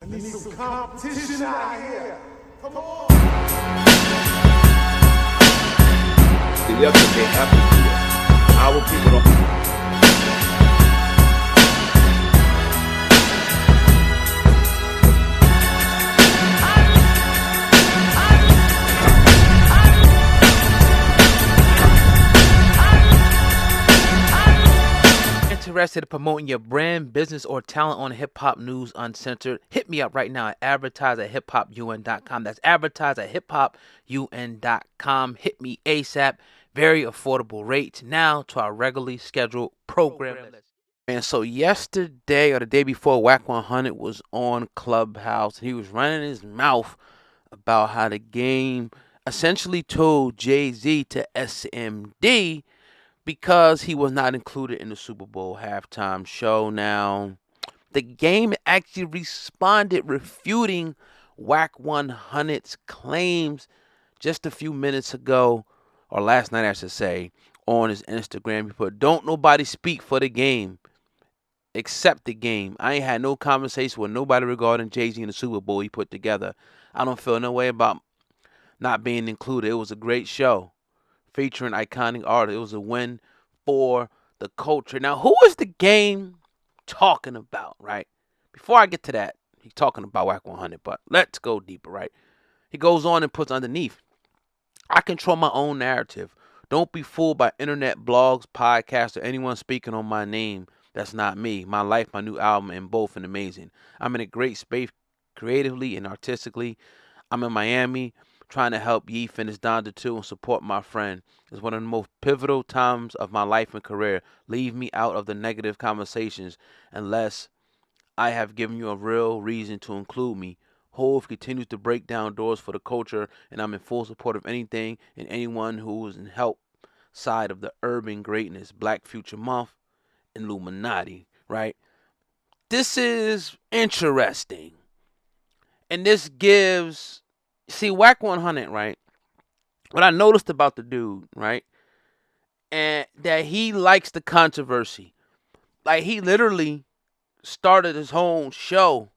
need some competition out here. Come on. Yes, they have to do it. Our people don't. Interested in promoting your brand, business, or talent on Hip Hop News Uncensored? Hit me up right now at advertise@hiphopun.com. That's advertise@hiphopun.com. Hit me ASAP. Very affordable rates. Now to our regularly scheduled program. And so yesterday or the day before, Wack 100 was on Clubhouse. He was running his mouth about how the game essentially told Jay-Z to SMD because he was not included in the Super Bowl halftime show. Now, the game actually responded, refuting Wack 100's claims just a few minutes ago, or last night, I should say, on his Instagram. He put, "Don't nobody speak for the game, except the game. I ain't had no conversation with nobody regarding Jay-Z and the Super Bowl he put together. I don't feel no way about not being included. It was a great show featuring iconic artists. It was a win for the culture." Now, who is the game talking about, right? Before I get to that, he's talking about Wack 100, but let's go deeper, right? He goes on and puts underneath, "I control my own narrative. Don't be fooled by internet blogs, podcasts, or anyone speaking on my name. That's not me. My life, my new album, and both and amazing. I'm in a great space creatively and artistically. I'm in Miami trying to help Ye finish Donda 2 and support my friend. It's one of the most pivotal times of my life and career. Leave me out of the negative conversations unless I have given you a real reason to include me. Hove continues to break down doors for the culture, and I'm in full support of anything and anyone who is in help side of the urban greatness. Black Future Month, Illuminati," right? This is interesting. And this gives, see, Wack 100, right? What I noticed about the dude, right? And that he likes the controversy. Like, he literally started his own show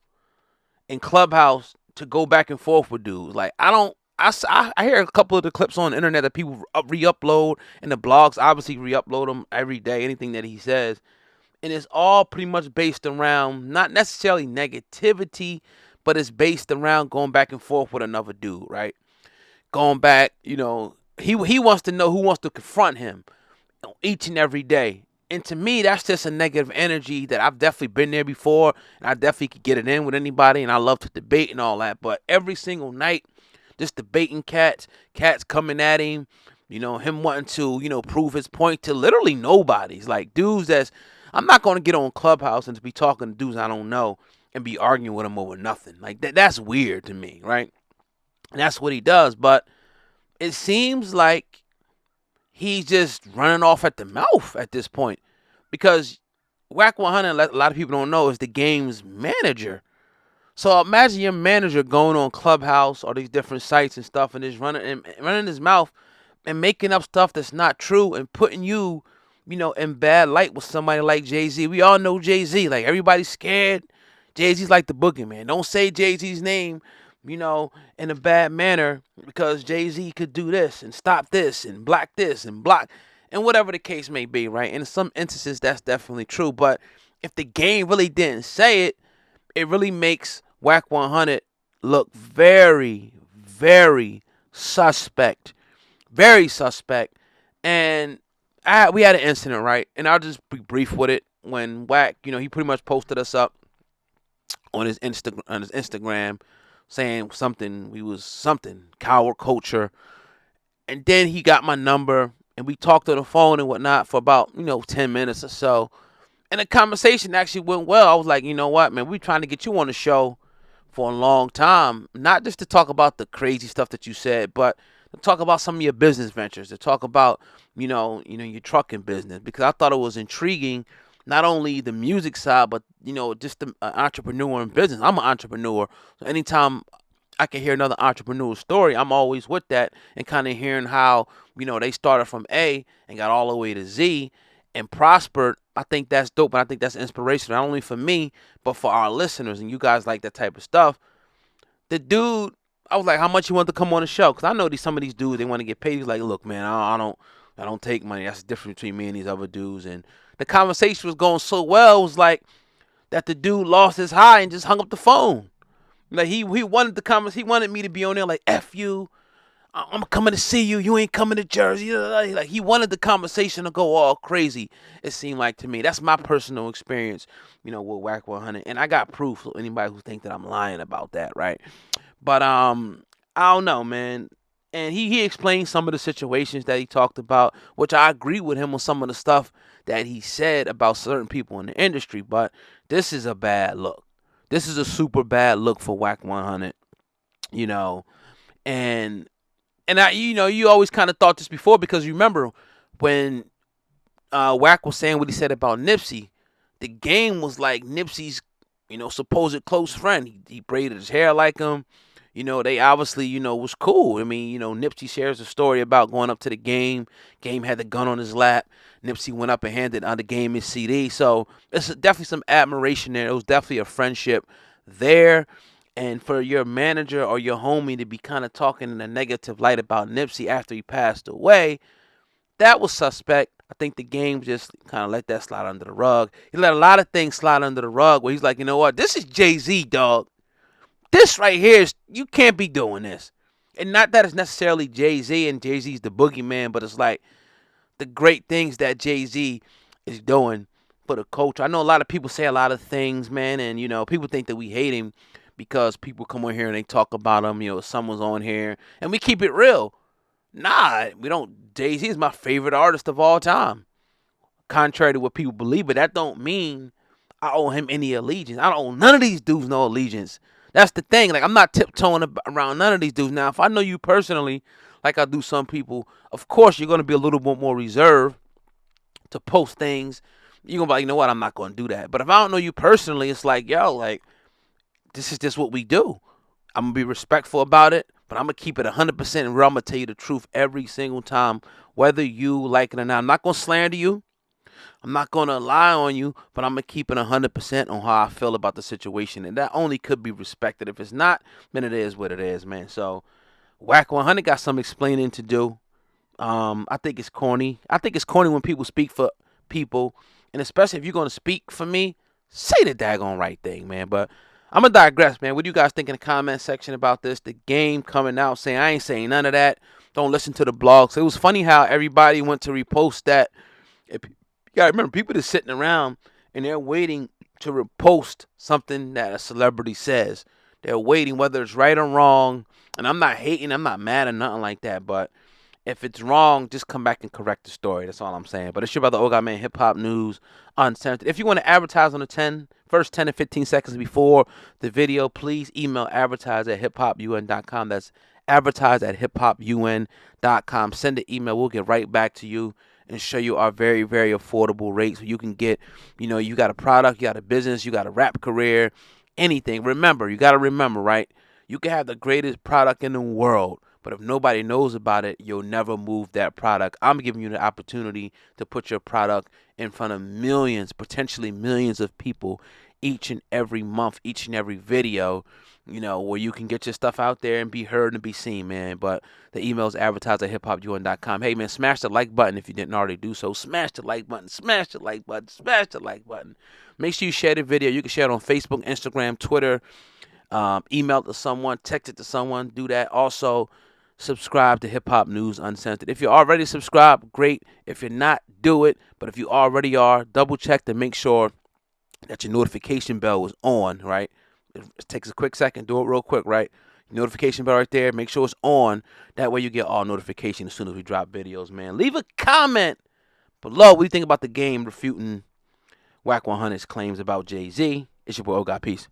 in Clubhouse to go back and forth with dudes. Like, I hear a couple of the clips on the internet that people re-upload, and the blogs obviously re-upload them every day, anything that he says. And it's all pretty much based around not necessarily negativity, but it's based around going back and forth with another dude, right? Going back, he wants to know who wants to confront him each and every day. And to me, that's just a negative energy that I've definitely been there before, and I definitely could get it in with anybody, and I love to debate and all that. But every single night, just debating cats coming at him, him wanting to, prove his point to literally nobody's. Like, dudes I'm not going to get on Clubhouse and to be talking to dudes I don't know and be arguing with them over nothing. Like, that's weird to me, right? And that's what he does. But it seems like he's just running off at the mouth at this point, because Wack 100, a lot of people don't know, is the game's manager. So imagine your manager going on Clubhouse or these different sites and stuff and just running his mouth and making up stuff that's not true and putting you, in bad light with somebody like Jay-Z. We all know Jay-Z. Like, everybody's scared. Jay-Z's like the boogeyman. Don't say Jay-Z's name, in a bad manner, because Jay-Z could do this and stop this and block this and block, and whatever the case may be, right? In some instances, that's definitely true. But if the game really didn't say it, it really makes Wack 100 look very, very suspect. Very suspect. And we had an incident, right? And I'll just be brief with it. When Wack, he pretty much posted us up on his Instagram saying something coward culture. And then he got my number and we talked on the phone and whatnot for about, 10 minutes or so. And the conversation actually went well. I was like, you know what, man, we're trying to get you on the show for a long time. Not just to talk about the crazy stuff that you said, but to talk about some of your business ventures, to talk about, your trucking business. Because I thought it was intriguing, not only the music side, but, just the entrepreneur in business. I'm an entrepreneur. So anytime I can hear another entrepreneur story, I'm always with that, and kind of hearing how, they started from A and got all the way to Z. and prospered, I think that's dope, and I think that's inspirational, not only for me, but for our listeners, and you guys like that type of stuff. The dude, I was like, how much you want to come on the show? Because I know some of these dudes, they want to get paid. He's like, look, man, I don't take money. That's the difference between me and these other dudes. And the conversation was going so well, it was like that the dude lost his high and just hung up the phone. Like he wanted the comments, he wanted me to be on there like, F you, I'm coming to see you. You ain't coming to Jersey. Like he wanted the conversation to go all crazy. It seemed like to me. That's my personal experience, with Wack 100, and I got proof for anybody who think that I'm lying about that, right? But I don't know, man. And he explained some of the situations that he talked about, which I agree with him on some of the stuff that he said about certain people in the industry. But this is a bad look. This is a super bad look for Wack 100, and I, you always kind of thought this before, because you remember when Wack was saying what he said about Nipsey, the Game was like Nipsey's, supposed close friend. He braided his hair like him. They obviously, was cool. I mean, Nipsey shares a story about going up to the Game. Game had the gun on his lap. Nipsey went up and handed the Game his CD. So it's definitely some admiration there. It was definitely a friendship there. And for your manager or your homie to be kind of talking in a negative light about Nipsey after he passed away, that was suspect. I think the Game just kind of let that slide under the rug. He let a lot of things slide under the rug where he's like, you know what? This is Jay-Z, dog. This right here is, you can't be doing this. And not that it's necessarily Jay-Z and Jay-Z's the boogeyman, but it's like the great things that Jay-Z is doing for the culture. I know a lot of people say a lot of things, man, and, people think that we hate him because people come on here and they talk about him, someone's on here, and we keep it real. Nah, we don't. Jay-Z is my favorite artist of all time. Contrary to what people believe, but that don't mean I owe him any allegiance. I don't owe none of these dudes no allegiance. That's the thing. Like, I'm not tiptoeing around none of these dudes. Now, if I know you personally, like I do some people, of course you're going to be a little bit more reserved to post things. You're going to be like, you know what, I'm not going to do that. But if I don't know you personally, it's like, yo, like, this is just what we do. I'm going to be respectful about it, but I'm going to keep it 100% real. I'm going to tell you the truth every single time, whether you like it or not. I'm not going to slander you. I'm not going to lie on you, but I'm going to keep it 100% on how I feel about the situation. And that only could be respected. If it's not, then it is what it is, man. So, Wack 100 got some explaining to do. I think it's corny. I think it's corny when people speak for people. And especially if you're going to speak for me, say the daggone right thing, man. But I'm going to digress, man. What do you guys think in the comment section about this? The Game coming out saying, I ain't saying none of that. Don't listen to the blogs. It was funny how everybody went to repost that. Yeah, I remember people just sitting around and they're waiting to repost something that a celebrity says. They're waiting, whether it's right or wrong. And I'm not hating, I'm not mad or nothing like that. But if it's wrong, just come back and correct the story. That's all I'm saying. But it's your brother n-gga, man, Hip Hop News Uncensored. If you want to advertise on the first 10 to 15 seconds before the video, please email advertise@hiphopun.com. That's advertise@hiphopun.com. Send an email. We'll get right back to you and show you our very, very affordable rates so you can get, you got a product, you got a business, you got a rap career, anything. Remember, you got to remember, right? You can have the greatest product in the world, but if nobody knows about it, you'll never move that product. I'm giving you the opportunity to put your product in front of millions, potentially millions of people each and every month, each and every video, where you can get your stuff out there and be heard and be seen, man. But the email is advertise@hiphopun.com. Hey, man, smash the like button if you didn't already do so. Smash the like button. Smash the like button. Smash the like button. Make sure you share the video. You can share it on Facebook, Instagram, Twitter, email it to someone, text it to someone. Do that. Also, subscribe to Hip Hop News Uncensored. If you're already subscribed, great. If you're not, do it. But if you already are, double check to make sure that your notification bell is on, right? It takes a quick second. Do it real quick, right? Notification bell right there. Make sure it's on. That way you get all notifications as soon as we drop videos, man. Leave a comment below. What do you think about the Game refuting Wack 100's claims about Jay-Z? It's your boy n-gga. Peace.